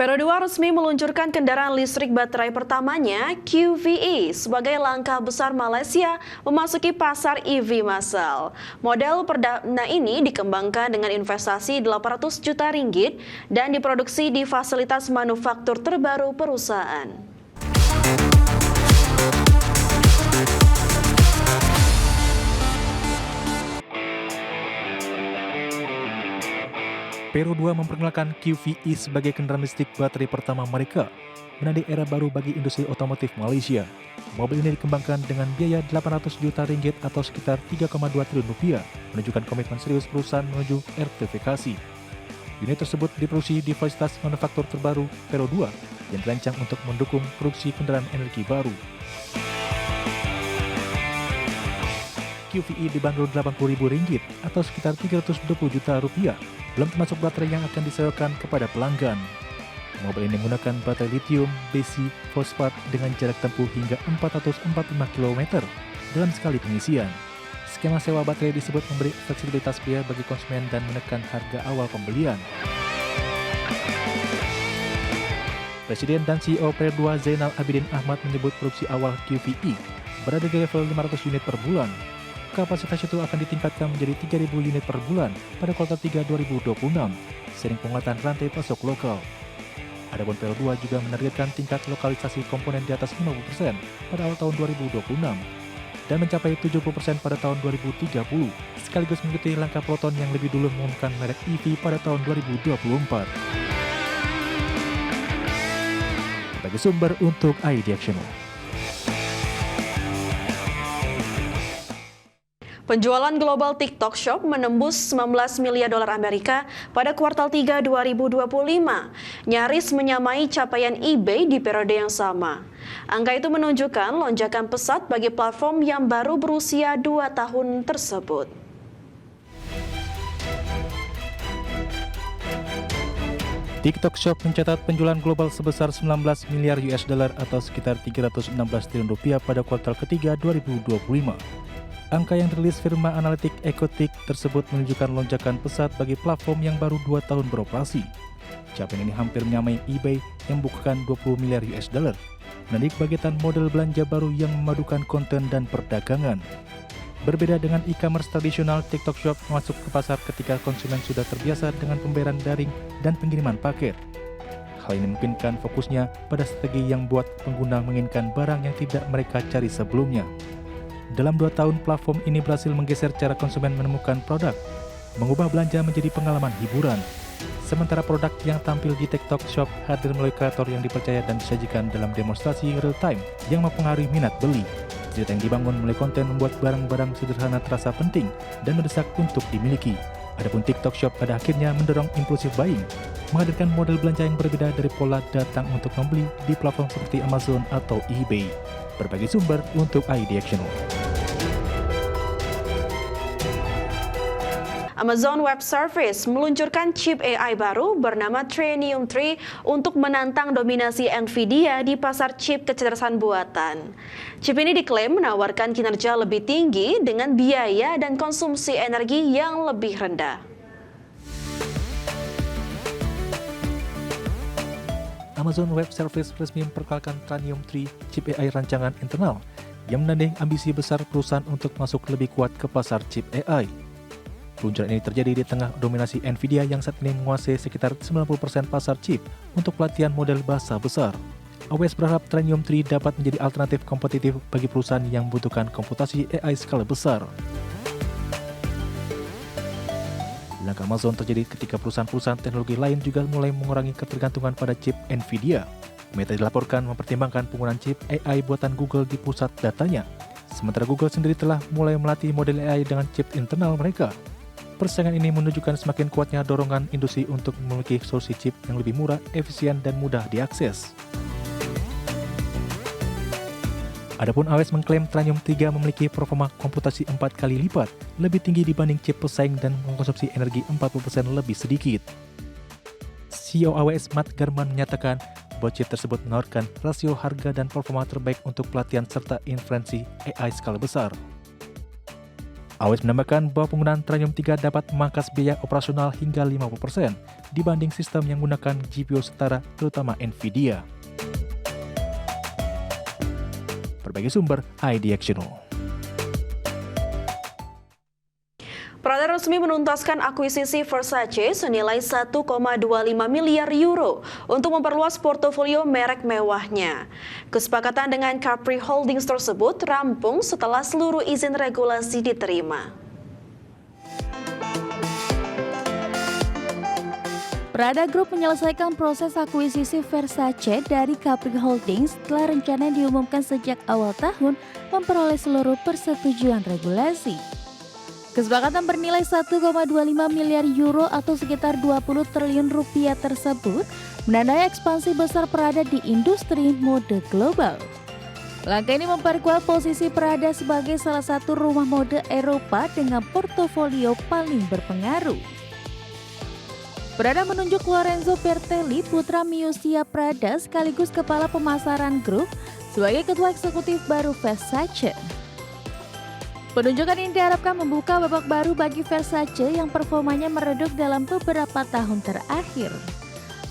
Peru 2 resmi meluncurkan kendaraan listrik baterai pertamanya, QVE, sebagai langkah besar Malaysia memasuki pasar EV massal. Model perdana ini dikembangkan dengan investasi 800 juta ringgit dan diproduksi di fasilitas manufaktur terbaru perusahaan. Peru 2 memperkenalkan QVE sebagai kendaraan listrik baterai pertama mereka, menandai era baru bagi industri otomotif Malaysia. Mobil ini dikembangkan dengan biaya 800 juta ringgit atau sekitar 3,2 triliun rupiah, menunjukkan komitmen serius perusahaan menuju elektrifikasi. Unit tersebut diproduksi di fasilitas manufaktur terbaru Peru 2 yang dirancang untuk mendukung produksi kendaraan energi baru. QVE dibanderol Rp80.000 atau sekitar 320 juta rupiah, belum termasuk baterai yang akan disewakan kepada pelanggan. Mobil ini menggunakan baterai lithium besi fosfat dengan jarak tempuh hingga 445 km dalam sekali pengisian. Skema sewa baterai disebut memberi fleksibilitas biaya bagi konsumen dan menekan harga awal pembelian. Presiden dan CEO Peru 2 Zainal Abidin Ahmad menyebut produksi awal QVE berada di level 500 unit per bulan. Kapasitas itu akan ditingkatkan menjadi 3.000 unit per bulan pada kuartal 3 2026, seiring penguatan rantai pasok lokal. Adapun Peru 2 juga menargetkan tingkat lokalisasi komponen di atas 50% pada awal tahun 2026 dan mencapai 70% pada tahun 2030, sekaligus mengikuti langkah Proton yang lebih dulu mengumumkan merek EV pada tahun 2024. Bagi sumber untuk iDiactional. Penjualan global TikTok Shop menembus 19 miliar dolar Amerika pada kuartal 3 2025, nyaris menyamai capaian eBay di periode yang sama. Angka itu menunjukkan lonjakan pesat bagi platform yang baru berusia 2 tahun tersebut. TikTok Shop mencatat penjualan global sebesar 19 miliar US dollar atau sekitar 316 triliun rupiah pada kuartal ketiga 2025. Angka yang dirilis firma analitik Ecotik tersebut menunjukkan lonjakan pesat bagi platform yang baru 2 tahun beroperasi. Capaian ini hampir menyamai eBay yang membukukan 20 miliar US dollar, menandai kebangkitan model belanja baru yang memadukan konten dan perdagangan. Berbeda dengan e-commerce tradisional, TikTok Shop masuk ke pasar ketika konsumen sudah terbiasa dengan pembayaran daring dan pengiriman paket. Hal ini memungkinkan fokusnya pada strategi yang buat pengguna menginginkan barang yang tidak mereka cari sebelumnya. Dalam 2 tahun, platform ini berhasil menggeser cara konsumen menemukan produk, mengubah belanja menjadi pengalaman hiburan. Sementara produk yang tampil di TikTok Shop hadir melalui kreator yang dipercaya dan disajikan dalam demonstrasi real-time yang mempengaruhi minat beli. Cerita yang dibangun melalui konten membuat barang-barang sederhana terasa penting dan mendesak untuk dimiliki. Adapun TikTok Shop pada akhirnya mendorong impulsive buying, menghadirkan model belanja yang berbeda dari pola datang untuk membeli di platform seperti Amazon atau eBay. Berbagai sumber untuk iDiactional. Amazon Web Services meluncurkan chip AI baru bernama Trainium 3 untuk menantang dominasi Nvidia di pasar chip kecerdasan buatan. Chip ini diklaim menawarkan kinerja lebih tinggi dengan biaya dan konsumsi energi yang lebih rendah. Amazon Web Services resmi memperkenalkan Trainium 3 chip AI rancangan internal yang menandai ambisi besar perusahaan untuk masuk lebih kuat ke pasar chip AI. Peluncuran ini terjadi di tengah dominasi Nvidia yang saat ini menguasai sekitar 90% pasar chip untuk pelatihan model bahasa besar. AWS berharap Trainium 3 dapat menjadi alternatif kompetitif bagi perusahaan yang membutuhkan komputasi AI skala besar. Langkah Amazon terjadi ketika perusahaan-perusahaan teknologi lain juga mulai mengurangi ketergantungan pada chip Nvidia. Meta dilaporkan mempertimbangkan penggunaan chip AI buatan Google di pusat datanya. Sementara Google sendiri telah mulai melatih model AI dengan chip internal mereka. Persaingan ini menunjukkan semakin kuatnya dorongan industri untuk memiliki solusi chip yang lebih murah, efisien, dan mudah diakses. Adapun AWS mengklaim Trainium 3 memiliki performa komputasi 4 kali lipat lebih tinggi dibanding chip pesaing dan mengkonsumsi energi 40% lebih sedikit. CEO AWS Matt Garman menyatakan bahwa chip tersebut menawarkan rasio harga dan performa terbaik untuk pelatihan serta inferensi AI skala besar. AWS menambahkan bahwa penggunaan Trainium 3 dapat memangkas biaya operasional hingga 50% dibanding sistem yang menggunakan GPU setara, terutama NVIDIA. Berbagai sumber, IDXchannel. Prada resmi menuntaskan akuisisi Versace senilai 1,25 miliar euro untuk memperluas portofolio merek mewahnya. Kesepakatan dengan Capri Holdings tersebut rampung setelah seluruh izin regulasi diterima. Prada Group menyelesaikan proses akuisisi Versace dari Capri Holdings setelah rencana diumumkan sejak awal tahun memperoleh seluruh persetujuan regulasi. Kesepakatan bernilai 1,25 miliar euro atau sekitar 20 triliun rupiah tersebut menandai ekspansi besar Prada di industri mode global. Langkah ini memperkuat posisi Prada sebagai salah satu rumah mode Eropa dengan portofolio paling berpengaruh. Prada menunjuk Lorenzo Bertelli, putra Miuccia Prada sekaligus kepala pemasaran grup, sebagai ketua eksekutif baru Versace. Penunjukan ini diharapkan membuka babak baru bagi Versace yang performanya meredup dalam beberapa tahun terakhir.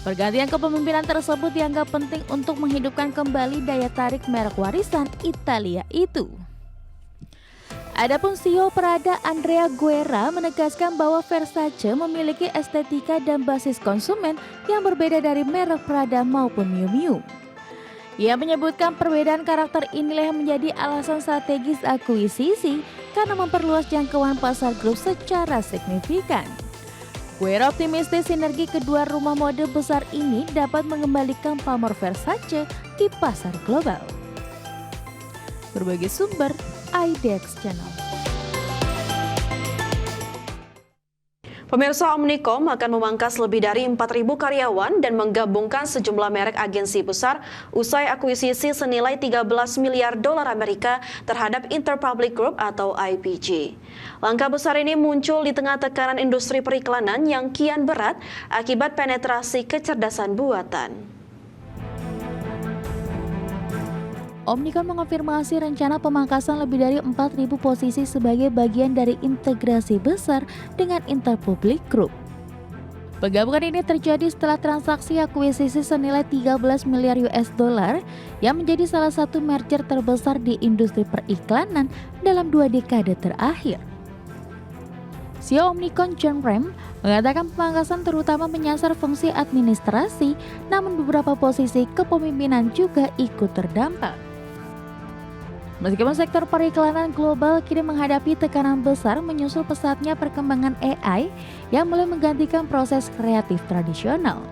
Pergantian kepemimpinan tersebut dianggap penting untuk menghidupkan kembali daya tarik merek warisan Italia itu. Adapun CEO Prada Andrea Guerra menegaskan bahwa Versace memiliki estetika dan basis konsumen yang berbeda dari merek Prada maupun Miu Miu. Ia menyebutkan perbedaan karakter inilah yang menjadi alasan strategis akuisisi karena memperluas jangkauan pasar grup secara signifikan. Guerra optimistis sinergi kedua rumah mode besar ini dapat mengembalikan pamor Versace di pasar global. Berbagai sumber, IDXchannel. Pemirsa, Omnicom akan memangkas lebih dari 4.000 karyawan dan menggabungkan sejumlah merek agensi besar usai akuisisi senilai 13 miliar dolar Amerika terhadap Interpublic Group atau IPG. Langkah besar ini muncul di tengah tekanan industri periklanan yang kian berat akibat penetrasi kecerdasan buatan. Omnicom mengonfirmasi rencana pemangkasan lebih dari 4.000 posisi sebagai bagian dari integrasi besar dengan Interpublic Group. Penggabungan ini terjadi setelah transaksi akuisisi senilai 13 miliar US dollar yang menjadi salah satu merger terbesar di industri periklanan dalam 2 dekade terakhir. CEO Omnicom John Ram mengatakan pemangkasan terutama menyasar fungsi administrasi, namun beberapa posisi kepemimpinan juga ikut terdampak. Meskipun sektor periklanan global kini menghadapi tekanan besar menyusul pesatnya perkembangan AI yang mulai menggantikan proses kreatif tradisional.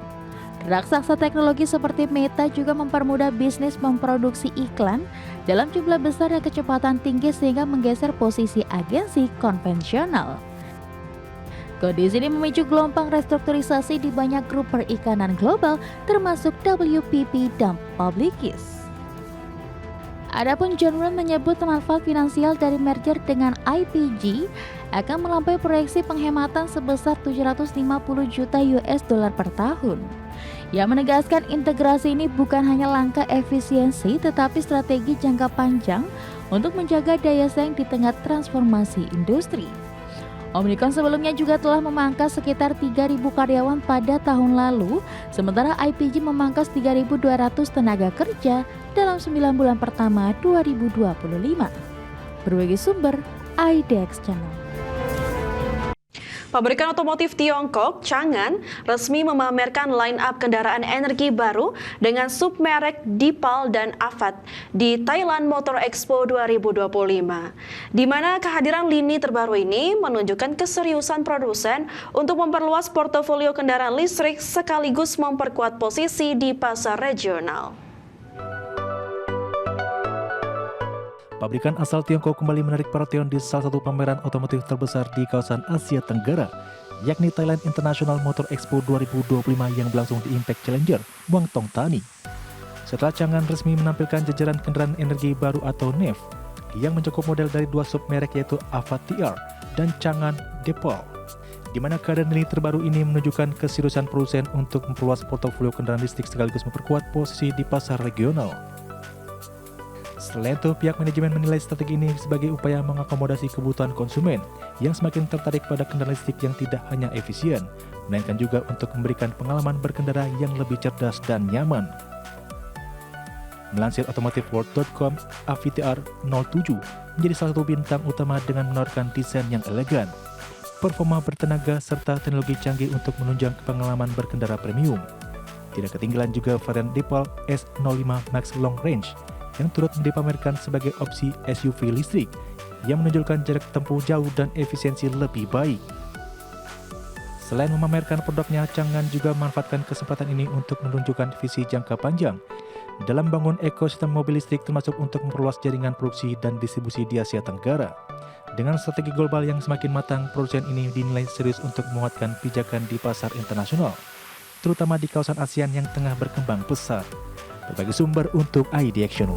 Raksasa teknologi seperti Meta juga mempermudah bisnis memproduksi iklan dalam jumlah besar dan kecepatan tinggi sehingga menggeser posisi agensi konvensional. Kondisi ini memicu gelombang restrukturisasi di banyak grup periklanan global termasuk WPP dan Publicis. Adapun John Ram menyebut manfaat finansial dari merger dengan IPG akan melampaui proyeksi penghematan sebesar 750 juta US dollar per tahun. Ia menegaskan integrasi ini bukan hanya langkah efisiensi tetapi strategi jangka panjang untuk menjaga daya saing di tengah transformasi industri. Omnicom sebelumnya juga telah memangkas sekitar 3.000 karyawan pada tahun lalu, sementara IPG memangkas 3.200 tenaga kerja dalam 9 bulan pertama 2025. Berbagai sumber, IDXchannel. Pabrikan otomotif Tiongkok, Changan, resmi memamerkan line-up kendaraan energi baru dengan submerek Deepal dan Avat di Thailand Motor Expo 2025. Di mana kehadiran lini terbaru ini menunjukkan keseriusan produsen untuk memperluas portofolio kendaraan listrik sekaligus memperkuat posisi di pasar regional. Pabrikan asal Tiongkok kembali menarik perhatian di salah satu pameran otomotif terbesar di kawasan Asia Tenggara, yakni Thailand International Motor Expo 2025 yang berlangsung di Impact Challenger, Muangthong Thani. Setelah Changan resmi menampilkan jajaran kendaraan energi baru atau NEV, yang mencakup model dari 2 submerek yaitu Avat TR dan Changan Deepal, di mana keadaan lini terbaru ini menunjukkan keseriusan produsen untuk memperluas portofolio kendaraan listrik sekaligus memperkuat posisi di pasar regional. Selain itu, pihak manajemen menilai strategi ini sebagai upaya mengakomodasi kebutuhan konsumen yang semakin tertarik pada kendaraan listrik yang tidak hanya efisien, melainkan juga untuk memberikan pengalaman berkendara yang lebih cerdas dan nyaman. Melansir automotiveworld.com, AVTR 07 menjadi salah satu bintang utama dengan menawarkan desain yang elegan, performa bertenaga, serta teknologi canggih untuk menunjang pengalaman berkendara premium. Tidak ketinggalan juga varian Depaul S05 Max Long Range yang turut dipamerkan sebagai opsi SUV listrik yang menunjukkan jarak tempuh jauh dan efisiensi lebih baik. Selain memamerkan produknya, Changan juga memanfaatkan kesempatan ini untuk menunjukkan visi jangka panjang dalam membangun ekosistem mobil listrik, termasuk untuk memperluas jaringan produksi dan distribusi di Asia Tenggara. Dengan strategi global yang semakin matang, produsen ini dinilai serius untuk menguatkan pijakan di pasar internasional, terutama di kawasan ASEAN yang tengah berkembang pesat. Berbagai sumber untuk ID Action.